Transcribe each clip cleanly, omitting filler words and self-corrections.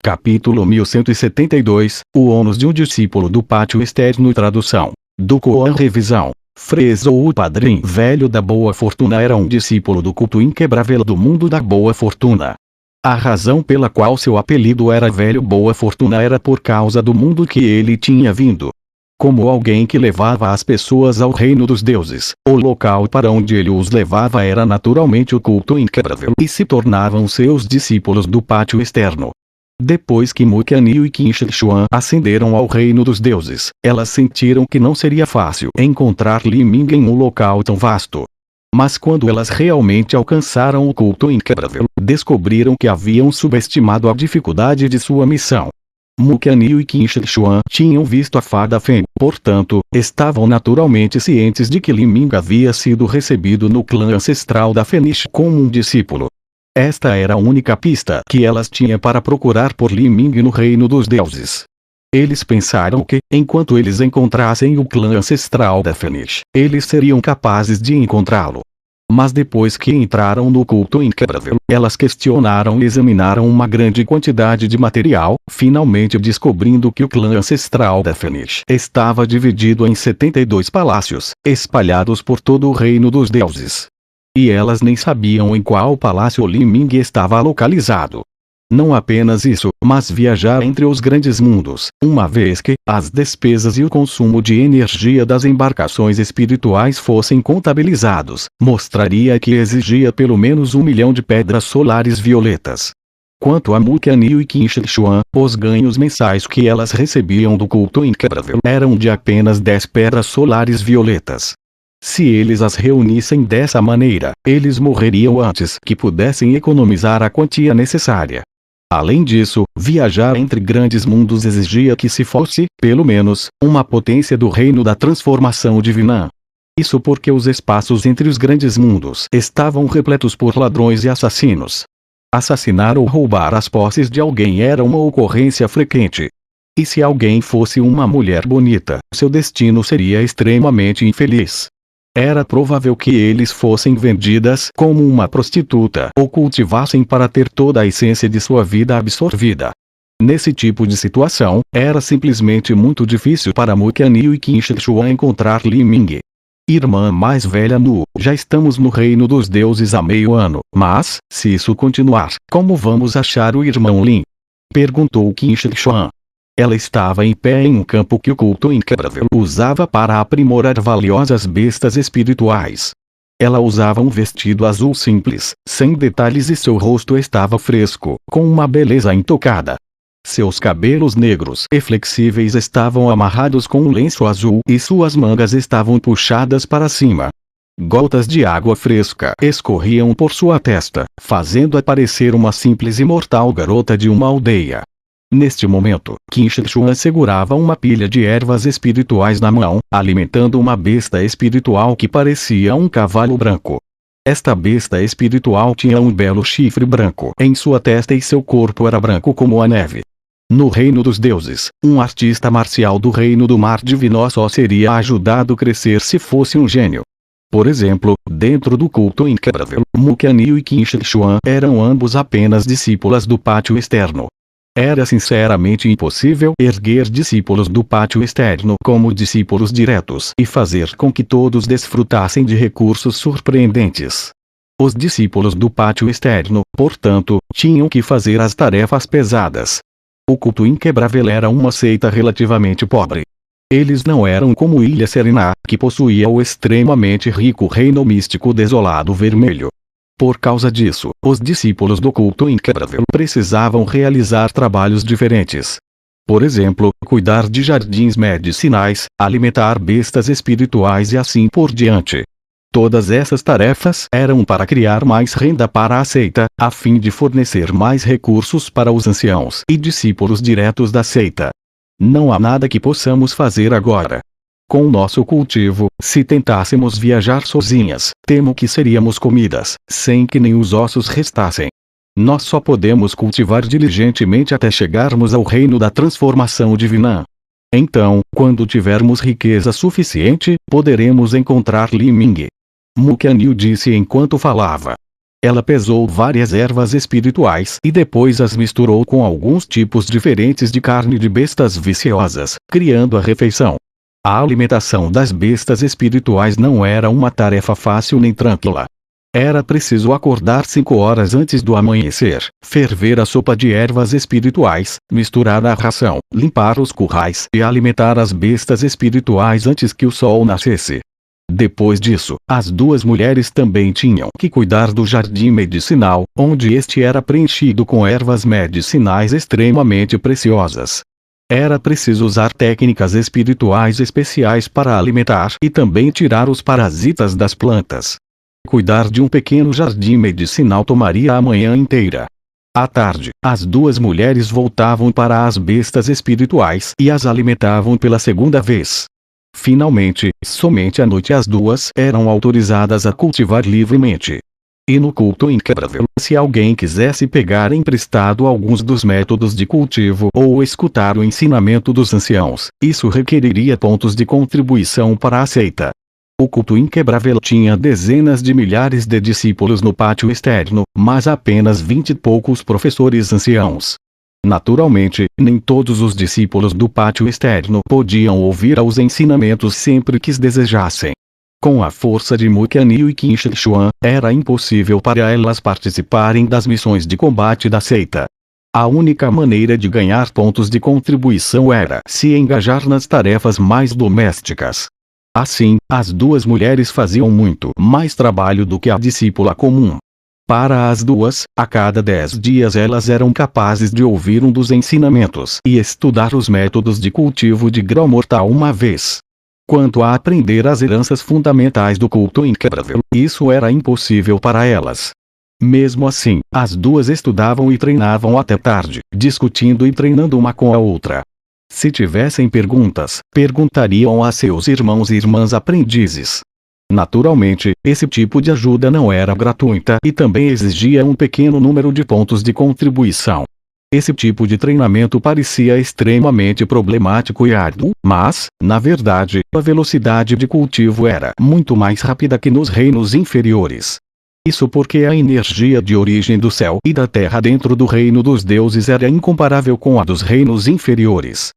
Capítulo 1172, o ônus de um discípulo do pátio externo. Tradução do Koan. Revisão. Fresou. O padrinho velho da boa fortuna era um discípulo do culto inquebrável do mundo da boa fortuna. A razão pela qual seu apelido era Velho Boa Fortuna era por causa do mundo que ele tinha vindo. Como alguém que levava as pessoas ao reino dos deuses, o local para onde ele os levava era naturalmente o culto inquebrável e se tornavam seus discípulos do pátio externo. Depois que Mukaniu e Qin Shi Huang ascenderam ao reino dos deuses, elas sentiram que não seria fácil encontrar Li Ming em um local tão vasto. Mas quando elas realmente alcançaram o culto inquebrável, descobriram que haviam subestimado a dificuldade de sua missão. Mukaniu e Qin Shi Huang tinham visto a fada Fen, portanto, estavam naturalmente cientes de que Li Ming havia sido recebido no clã ancestral da Fenish como um discípulo. Esta era a única pista que elas tinham para procurar por Li Ming no reino dos deuses. Eles pensaram que, enquanto eles encontrassem o clã ancestral da Fenish, eles seriam capazes de encontrá-lo. Mas depois que entraram no culto inquebrável, elas questionaram e examinaram uma grande quantidade de material, finalmente descobrindo que o clã ancestral da Fenish estava dividido em 72 palácios, espalhados por todo o reino dos deuses. E elas nem sabiam em qual palácio Li Ming estava localizado. Não apenas isso, mas viajar entre os grandes mundos, uma vez que as despesas e o consumo de energia das embarcações espirituais fossem contabilizados, mostraria que exigia pelo menos 1 milhão de pedras solares violetas. Quanto a Mukaniu e Qin Shi Huang, os ganhos mensais que elas recebiam do culto inquebrável eram de apenas 10 pedras solares violetas. Se eles as reunissem dessa maneira, eles morreriam antes que pudessem economizar a quantia necessária. Além disso, viajar entre grandes mundos exigia que se fosse, pelo menos, uma potência do reino da transformação divina. Isso porque os espaços entre os grandes mundos estavam repletos por ladrões e assassinos. Assassinar ou roubar as posses de alguém era uma ocorrência frequente. E se alguém fosse uma mulher bonita, seu destino seria extremamente infeliz. Era provável que eles fossem vendidas como uma prostituta ou cultivassem para ter toda a essência de sua vida absorvida. Nesse tipo de situação, era simplesmente muito difícil para Mukaniu e Qin Shi Huang encontrar Li Ming. Irmã mais velha Nu, já estamos no reino dos deuses há meio ano, mas, se isso continuar, como vamos achar o irmão Lin? Perguntou Qin Shi Huang. Ela estava em pé em um campo que o culto inquebrável usava para aprimorar valiosas bestas espirituais. Ela usava um vestido azul simples, sem detalhes e seu rosto estava fresco, com uma beleza intocada. Seus cabelos negros e flexíveis estavam amarrados com um lenço azul e suas mangas estavam puxadas para cima. Gotas de água fresca escorriam por sua testa, fazendo aparecer uma simples e mortal garota de uma aldeia. Neste momento, Qin Shi Huang segurava uma pilha de ervas espirituais na mão, alimentando uma besta espiritual que parecia um cavalo branco. Esta besta espiritual tinha um belo chifre branco em sua testa e seu corpo era branco como a neve. No reino dos deuses, um artista marcial do reino do mar divino só seria ajudado a crescer se fosse um gênio. Por exemplo, dentro do culto inquebrável, Mukaniu e Qin Shi Huang eram ambos apenas discípulas do pátio externo. Era sinceramente impossível erguer discípulos do pátio externo como discípulos diretos e fazer com que todos desfrutassem de recursos surpreendentes. Os discípulos do pátio externo, portanto, tinham que fazer as tarefas pesadas. O culto inquebrável era uma seita relativamente pobre. Eles não eram como Ilha Serena, que possuía o extremamente rico reino místico desolado vermelho. Por causa disso, os discípulos do culto inquebrável precisavam realizar trabalhos diferentes. Por exemplo, cuidar de jardins medicinais, alimentar bestas espirituais e assim por diante. Todas essas tarefas eram para criar mais renda para a seita, a fim de fornecer mais recursos para os anciãos e discípulos diretos da seita. Não há nada que possamos fazer agora. Com o nosso cultivo, se tentássemos viajar sozinhas, temo que seríamos comidas, sem que nem os ossos restassem. Nós só podemos cultivar diligentemente até chegarmos ao reino da transformação divina. Então, quando tivermos riqueza suficiente, poderemos encontrar Li Ming. Mukaniu disse enquanto falava. Ela pesou várias ervas espirituais e depois as misturou com alguns tipos diferentes de carne de bestas viciosas, criando a refeição. A alimentação das bestas espirituais não era uma tarefa fácil nem tranquila. Era preciso acordar 5 horas antes do amanhecer, ferver a sopa de ervas espirituais, misturar a ração, limpar os currais e alimentar as bestas espirituais antes que o sol nascesse. Depois disso, as duas mulheres também tinham que cuidar do jardim medicinal, onde este era preenchido com ervas medicinais extremamente preciosas. Era preciso usar técnicas espirituais especiais para alimentar e também tirar os parasitas das plantas. Cuidar de um pequeno jardim medicinal tomaria a manhã inteira. À tarde, as duas mulheres voltavam para as bestas espirituais e as alimentavam pela segunda vez. Finalmente, somente à noite as duas eram autorizadas a cultivar livremente. E no culto inquebrável, se alguém quisesse pegar emprestado alguns dos métodos de cultivo ou escutar o ensinamento dos anciãos, isso requeriria pontos de contribuição para a seita. O culto inquebrável tinha dezenas de milhares de discípulos no pátio externo, mas apenas 20 e poucos professores anciãos. Naturalmente, nem todos os discípulos do pátio externo podiam ouvir os ensinamentos sempre que desejassem. Com a força de Mukaniu e Qin Xuan, era impossível para elas participarem das missões de combate da seita. A única maneira de ganhar pontos de contribuição era se engajar nas tarefas mais domésticas. Assim, as duas mulheres faziam muito mais trabalho do que a discípula comum. Para as duas, a cada 10 dias elas eram capazes de ouvir um dos ensinamentos e estudar os métodos de cultivo de grão mortal uma vez. Quanto a aprender as heranças fundamentais do culto inquebrável, isso era impossível para elas. Mesmo assim, as duas estudavam e treinavam até tarde, discutindo e treinando uma com a outra. Se tivessem perguntas, perguntariam a seus irmãos e irmãs aprendizes. Naturalmente, esse tipo de ajuda não era gratuita e também exigia um pequeno número de pontos de contribuição. Esse tipo de treinamento parecia extremamente problemático e árduo, mas, na verdade, a velocidade de cultivo era muito mais rápida que nos reinos inferiores. Isso porque a energia de origem do céu e da terra dentro do reino dos deuses era incomparável com a dos reinos inferiores.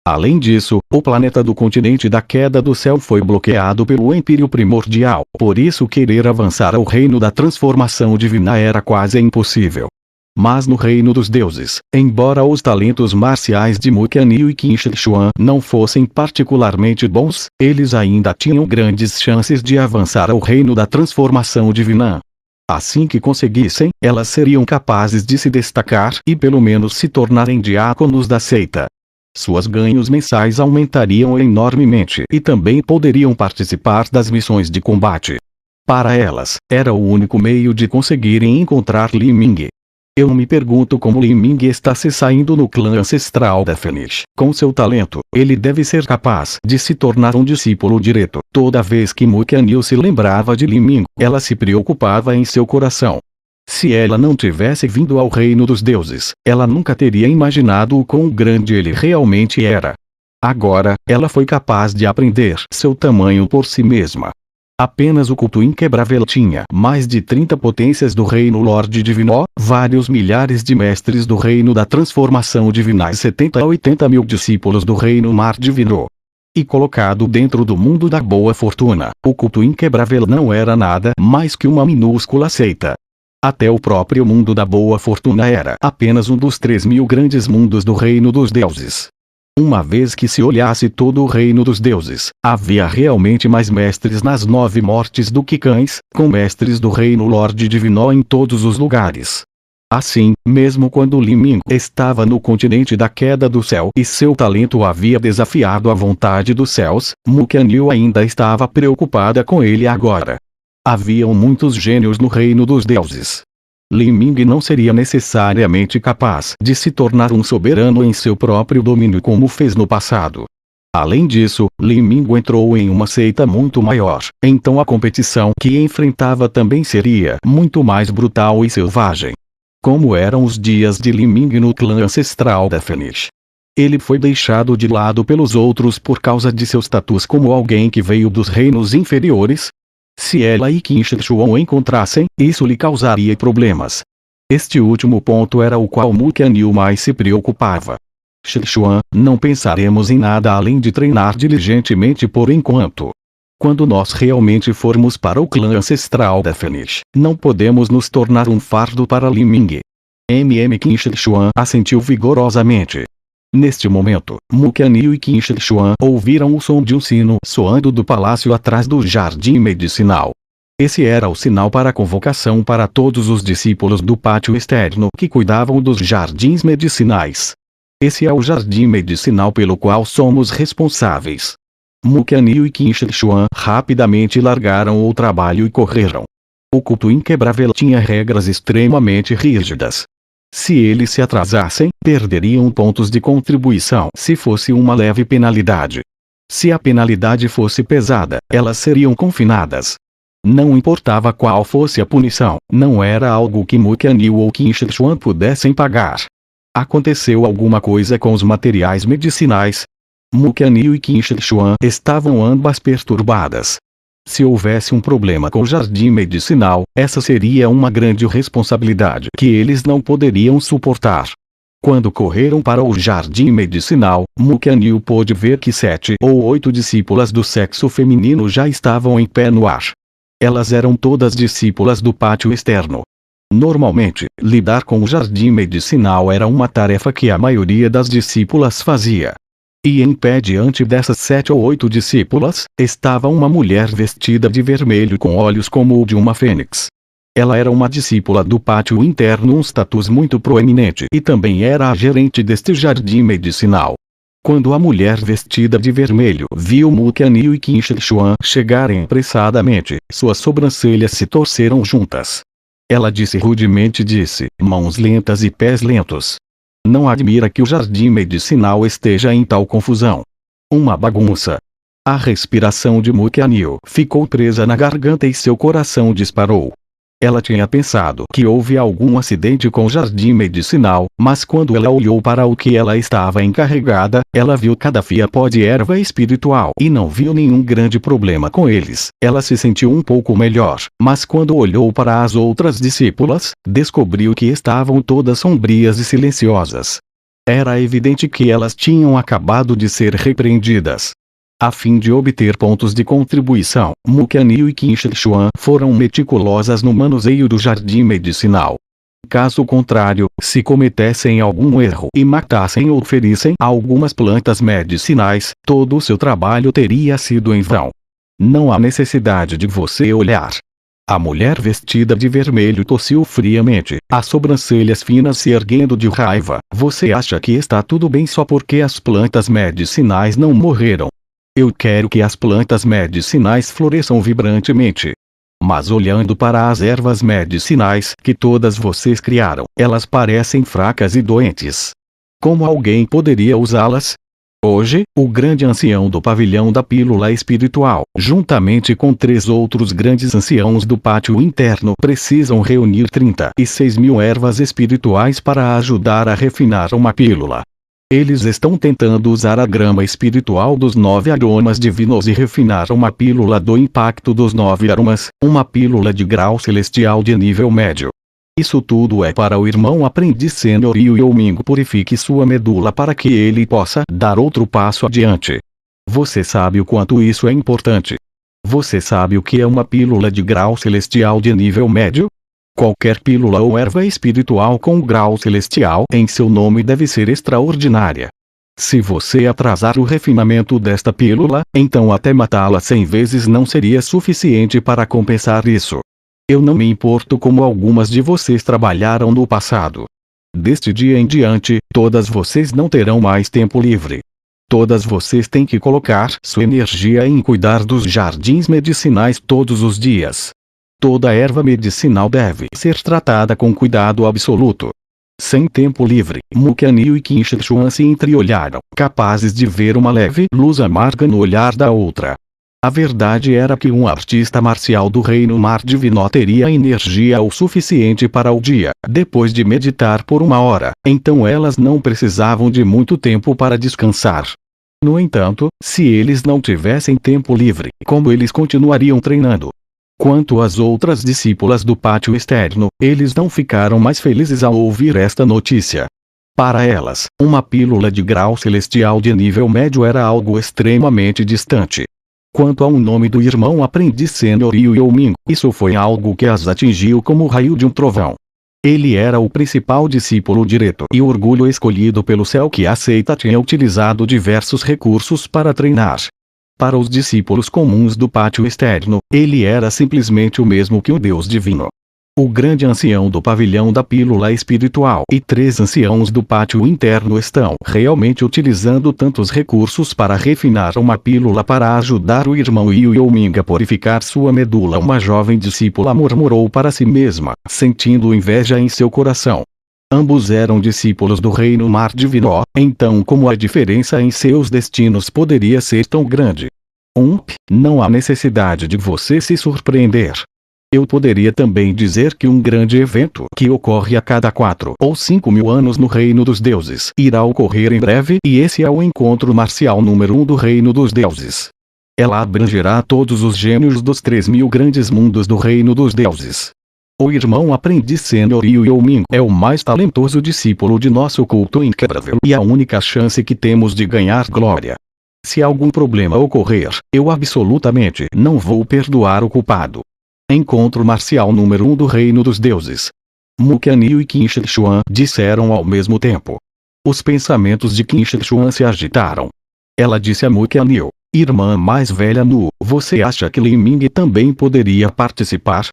Além disso, o planeta do continente da queda do céu foi bloqueado pelo Empírio Primordial, por isso querer avançar ao reino da transformação divina era quase impossível. Mas no reino dos deuses, embora os talentos marciais de Mukaniu e Qin Xuan não fossem particularmente bons, eles ainda tinham grandes chances de avançar ao reino da transformação divina. Assim que conseguissem, elas seriam capazes de se destacar e pelo menos se tornarem diáconos da seita. Suas ganhos mensais aumentariam enormemente e também poderiam participar das missões de combate. Para elas, era o único meio de conseguirem encontrar Li Ming. Eu me pergunto como Li Ming está se saindo no clã ancestral da Fênix. Com seu talento, ele deve ser capaz de se tornar um discípulo direto. Toda vez que Mukaniu se lembrava de Li Ming, ela se preocupava em seu coração. Se ela não tivesse vindo ao reino dos deuses, ela nunca teria imaginado o quão grande ele realmente era. Agora, ela foi capaz de aprender seu tamanho por si mesma. Apenas o culto inquebrável tinha mais de 30 potências do reino Lorde Divino, vários milhares de mestres do reino da transformação divina e 70 a 80 mil discípulos do reino Mar Divino. E colocado dentro do mundo da boa fortuna, o culto inquebrável não era nada mais que uma minúscula seita. Até o próprio mundo da boa fortuna era apenas um dos 3.000 grandes mundos do reino dos deuses. Uma vez que se olhasse todo o reino dos deuses, havia realmente mais mestres nas 9 mortes do que cães, com mestres do reino Lorde Divino em todos os lugares. Assim, mesmo quando Li Ming estava no continente da queda do céu e seu talento havia desafiado a vontade dos céus, Mukaniu ainda estava preocupada com ele agora. Haviam muitos gênios no reino dos deuses. Li Ming não seria necessariamente capaz de se tornar um soberano em seu próprio domínio como fez no passado. Além disso, Li Ming entrou em uma seita muito maior, então a competição que enfrentava também seria muito mais brutal e selvagem. Como eram os dias de Li Ming no clã ancestral da Fênix. Ele foi deixado de lado pelos outros por causa de seu status como alguém que veio dos reinos inferiores. Se ela e Qin Shi Huang o encontrassem, isso lhe causaria problemas. Este último ponto era o qual Mu Qianyu mais se preocupava. Sichuan, não pensaremos em nada além de treinar diligentemente por enquanto. Quando nós realmente formos para o clã ancestral da Fênix, não podemos nos tornar um fardo para Li Ming. Qin Shi Huang assentiu vigorosamente. Neste momento, Mu Qianyu e Qin Shi Huang ouviram o som de um sino soando do palácio atrás do jardim medicinal. Esse era o sinal para a convocação para todos os discípulos do pátio externo que cuidavam dos jardins medicinais. Esse é o jardim medicinal pelo qual somos responsáveis. Mu Qianyu e Qin Shi Huang rapidamente largaram o trabalho e correram. O culto inquebrável tinha regras extremamente rígidas. Se eles se atrasassem, perderiam pontos de contribuição se fosse uma leve penalidade. Se a penalidade fosse pesada, elas seriam confinadas. Não importava qual fosse a punição, não era algo que Mu Qianyu ou Qin Shi Huang pudessem pagar. Aconteceu alguma coisa com os materiais medicinais? Mu Qianyu e Qin Shi Huang estavam ambas perturbadas. Se houvesse um problema com o jardim medicinal, essa seria uma grande responsabilidade que eles não poderiam suportar. Quando correram para o jardim medicinal, Mu Qianyu pôde ver que 7 ou 8 discípulas do sexo feminino já estavam em pé no ar. Elas eram todas discípulas do pátio externo. Normalmente, lidar com o jardim medicinal era uma tarefa que a maioria das discípulas fazia. E em pé diante dessas 7 ou 8 discípulas, estava uma mulher vestida de vermelho com olhos como o de uma fênix. Ela era uma discípula do pátio interno, um status muito proeminente, e também era a gerente deste jardim medicinal. Quando a mulher vestida de vermelho viu Mu Qianyu e Qin Shi Huang chegarem apressadamente, suas sobrancelhas se torceram juntas. Ela disse rudemente, mãos lentas e pés lentos. Não admira que o jardim medicinal esteja em tal confusão. Uma bagunça. A respiração de Mu Qianyu ficou presa na garganta e seu coração disparou. Ela tinha pensado que houve algum acidente com o jardim medicinal, mas quando ela olhou para o que ela estava encarregada, ela viu cada fiapó de erva espiritual e não viu nenhum grande problema com eles. Ela se sentiu um pouco melhor, mas quando olhou para as outras discípulas, descobriu que estavam todas sombrias e silenciosas. Era evidente que elas tinham acabado de ser repreendidas. A fim de obter pontos de contribuição, Mu Qianyu e Qin Shi Huang foram meticulosas no manuseio do jardim medicinal. Caso contrário, se cometessem algum erro e matassem ou ferissem algumas plantas medicinais, todo o seu trabalho teria sido em vão. Não há necessidade de você olhar. A mulher vestida de vermelho tossiu friamente, as sobrancelhas finas se erguendo de raiva. Você acha que está tudo bem só porque as plantas medicinais não morreram? Eu quero que as plantas medicinais floresçam vibrantemente. Mas olhando para as ervas medicinais que todas vocês criaram, elas parecem fracas e doentes. Como alguém poderia usá-las? Hoje, o grande ancião do pavilhão da pílula espiritual, juntamente com 3 outros grandes anciãos do pátio interno, precisam reunir 36.000 ervas espirituais para ajudar a refinar uma pílula. Eles estão tentando usar a grama espiritual dos 9 aromas divinos e refinar uma pílula do impacto dos 9 aromas, uma pílula de grau celestial de nível médio. Isso tudo é para o irmão aprendiz sênior Yu Ming. Purifique sua medula para que ele possa dar outro passo adiante. Você sabe o quanto isso é importante. Você sabe o que é uma pílula de grau celestial de nível médio? Qualquer pílula ou erva espiritual com grau celestial em seu nome deve ser extraordinária. Se você atrasar o refinamento desta pílula, então até matá-la 100 vezes não seria suficiente para compensar isso. Eu não me importo como algumas de vocês trabalharam no passado. Deste dia em diante, todas vocês não terão mais tempo livre. Todas vocês têm que colocar sua energia em cuidar dos jardins medicinais todos os dias. Toda erva medicinal deve ser tratada com cuidado absoluto. Sem tempo livre, Mu Qianyu e Qin Shi Huang se entreolharam, capazes de ver uma leve luz amarga no olhar da outra. A verdade era que um artista marcial do reino mar divino teria energia o suficiente para o dia, depois de meditar por 1 hora, então elas não precisavam de muito tempo para descansar. No entanto, se eles não tivessem tempo livre, como eles continuariam treinando? Quanto às outras discípulas do pátio externo, eles não ficaram mais felizes ao ouvir esta notícia. Para elas, uma pílula de grau celestial de nível médio era algo extremamente distante. Quanto ao nome do irmão aprendiz Sr. Liu Ming, isso foi algo que as atingiu como o raio de um trovão. Ele era o principal discípulo direto e o orgulho escolhido pelo céu que a seita tinha utilizado diversos recursos para treinar. Para os discípulos comuns do pátio externo, ele era simplesmente o mesmo que o Deus divino. O grande ancião do pavilhão da pílula espiritual e 3 anciãos do pátio interno estão realmente utilizando tantos recursos para refinar uma pílula para ajudar o irmão Liu Ming a purificar sua medula. Uma jovem discípula murmurou para si mesma, sentindo inveja em seu coração. Ambos eram discípulos do reino mar divino, então como a diferença em seus destinos poderia ser tão grande? Não há necessidade de você se surpreender. Eu poderia também dizer que um grande evento que ocorre a cada 4 ou 5 mil anos no reino dos deuses irá ocorrer em breve, e esse é o encontro marcial número 1 do reino dos deuses. Ela abrangerá todos os gênios dos 3.000 grandes mundos do reino dos deuses. O irmão aprendiz Sr. Liu Ming é o mais talentoso discípulo de nosso culto inquebrável e a única chance que temos de ganhar glória. Se algum problema ocorrer, eu absolutamente não vou perdoar o culpado. Encontro marcial número 1 do reino dos deuses. Mu Qianyu e Qin Shi Xuan disseram ao mesmo tempo. Os pensamentos de Qin Shi Xuan se agitaram. Ela disse a Mu Qianyu, irmã mais velha Nu, você acha que Li Ming também poderia participar?